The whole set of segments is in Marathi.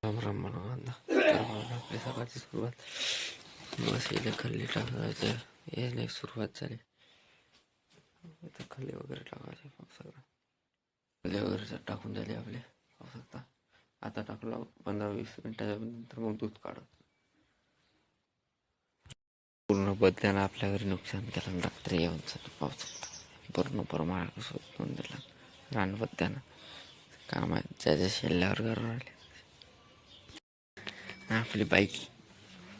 राम राम म्हणा आपली सकाळची सुरुवात बस इथे खल्ली टाकायचं यायला सुरुवात झाली. इथं खल्ली वगैरे टाकायचे सगळं खल्ली वगैरे टाकून झाले आपले पावसात. आता टाकलं 15-20 मिनिटाच्या नंतर मग दूध काढत पूर्ण बदल्यानं आपल्या घरी नुकसान केलं. रात्री येऊन पावसात पूर्ण परमाळ सोडून दिला रानबद्यानं. काम आहे ज्याच्या शेल्ल्यावर घर राहिले आपली बाईक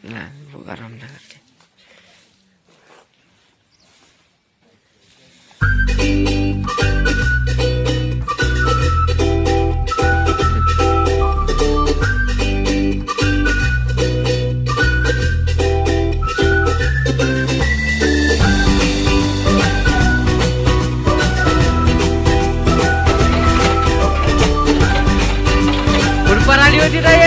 लहान रामनगरची. उडपर आली होती ताई.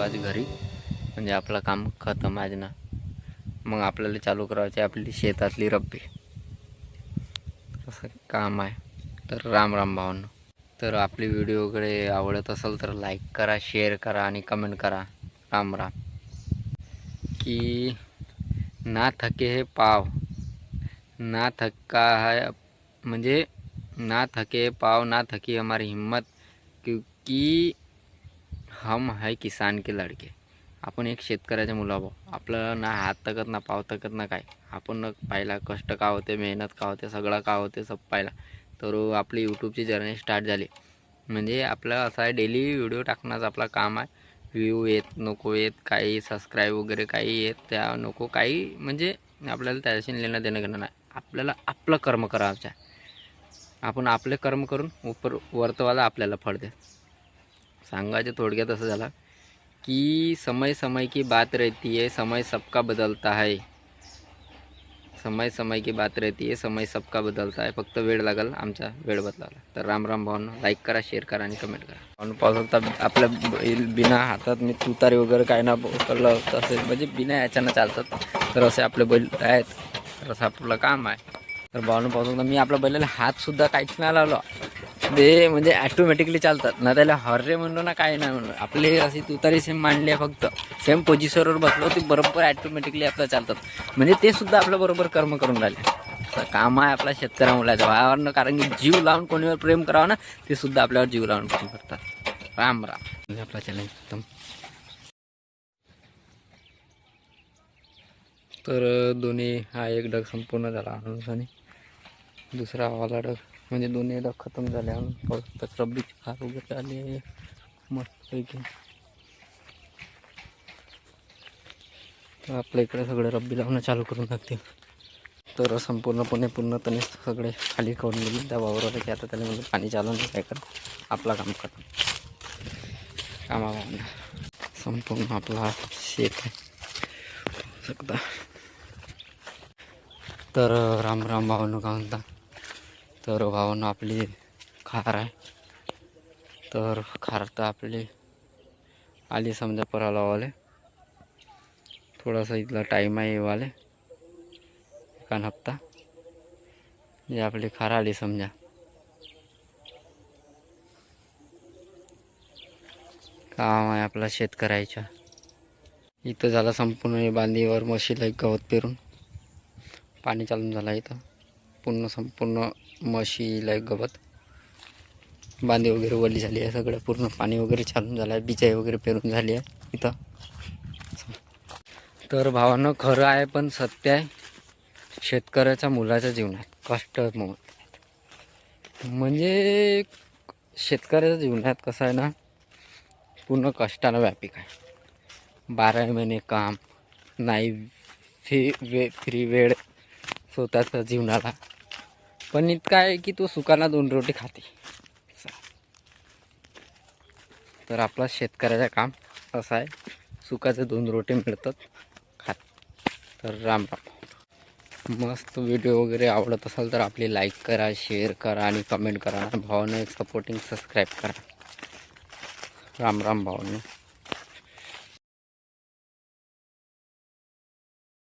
आज घरी म्हणजे आपलं काम खतम आज ना. मग आपल्याला चालू करायची आपली शेतातली रब्बी असं काम आहे. तर राम राम भावांनो. तर आपली व्हिडिओ वगैरे आवडत असेल तर लाईक करा, शेअर करा आणि कमेंट करा. राम राम. कि ना थके है पाव, ना थका है म्हणजे ना थके पाव, ना थकी हमारी हिम्मत, क्योंकि हम है किसान के लड़के. आपण एक शेतकऱ्याच्या मुलाभाऊ. आपल्याला ना हात तकत ना पाव तकत ना काय. आपण पाहिला कष्ट का होते, मेहनत का होते, सगळं का होते सब पाहिला. तर आपली यूट्यूबची जर्नी स्टार्ट झाली. म्हणजे आपलं असं आहे डेली व्हिडिओ टाकण्याचं आपलं काम आहे. व्ह्यू येत नको येत काही, सबस्क्राईब वगैरे काही येत त्या नको काही, म्हणजे आपल्याला त्याच्याशी लेणं देणं घेणं नाही. आपल्याला आपलं कर्म करायचं आहे. आपण आपले कर्म करून वरतवाला आपल्याला फळ दे. सांगायचं थोडक्यात असं झालं की समय समय की बात रहती है, समय सबका बदलता है. समय समय की बात रहती है, समय सबका बदलता है. फक्त वेळ लागेल आमचा वेळ बदलायला. तर राम राम भावांनो. लाईक करा, शेअर करा आणि कमेंट करा. आणि पावसात आपल्या बिना हातात मी तुतारी वगैरे काय ना पकडलं तसे म्हणजे बिना याच्यानं चालतात. तर असे आपले बैल आहेत. तर असं आपलं काम आहे. तर भावांनो पावसात मी आपल्या बैलाला हातसुद्धा काहीच नाही लावलं. ते म्हणजे ॲटोमॅटिकली चालतात ना. त्याला हर्रे म्हणलो ना काय नाही म्हणलो. आपले अशी तुतारी सेम मांडली आहे, फक्त सेम पोझिशनवर बसलो ते बरोबर ॲटोमॅटिकली आपलं चालतात. म्हणजे ते सुद्धा आपलं बरोबर कर्म करून राहिले. काम आहे आपला शेतकऱ्या मुलाचा वावरनं. कारण की जीव लावून कोणीवर प्रेम करावं ना, ते सुद्धा आपल्यावर जीव लावून प्रेम करतात. राम राम. आपला चॅलेंज एकदम. तर दोन्ही हा एक डग संपूर्ण झाला आणि दुसरा वाला डग म्हणजे दोन्ही डग खतम झाले. पाऊस रब्बीची खार वगैरे आली आहे मस्तपैकी. आपल्या इकडे सगळे रब्बी लावणं चालू करून टाकतील. तर संपूर्णपणे पूर्णपणे सगळे खाली करून गेले त्या वावराला की आता त्याला म्हणजे पाणी चालू नाही काय कर आपला काम खतम. कामाला संपूर्ण आपला शेत आहे सकता. तर राम राम भावांनो. का म्हणता. तर भावांनो आपली खार आहे. तर खार तर आपली आली समजा पराला वाले. थोडासा इथला टाईम आहे वाले एका हप्ता जे आपली खार आली समजा. काम आहे आपला शेतकऱ्याच्या. इथं झालं संपूर्ण बांधीवर म्हशीला एक गवत पेरून पाणी चालून झालं. इथं पूर्ण संपूर्ण म्हशीला एक गवत बांधी वगैरे वरली झाली आहे. सगळं पूर्ण पाणी वगैरे चालून झालं आहे. बिचाई वगैरे पेरून झाली आहे इथं. तर भावानं खरं आहे पण सत्य आहे. शेतकऱ्याच्या मुलाच्या जीवनात कष्ट म्हणजे शेतकऱ्याच्या जीवनात कसं आहे ना, पूर्ण कष्टानं व्यापिक आहे. 12 महिने काम नाही, फ्री वेळ स्वतःच्या जीवनाला. पण इतका आहे की तो सुखाना 2 रोटी खाते. तर आपला शेतकऱ्याचं काम असं आहे, सुकाचे 2 रोटे मिळतात खात. तर राम राम. मस्त व्हिडिओ वगैरे आवडत असेल तर आपली लाईक करा, शेअर करा आणि कमेंट करा. भावानं एक सपोर्टिंग सबस्क्राईब करा. राम राम भावांनो.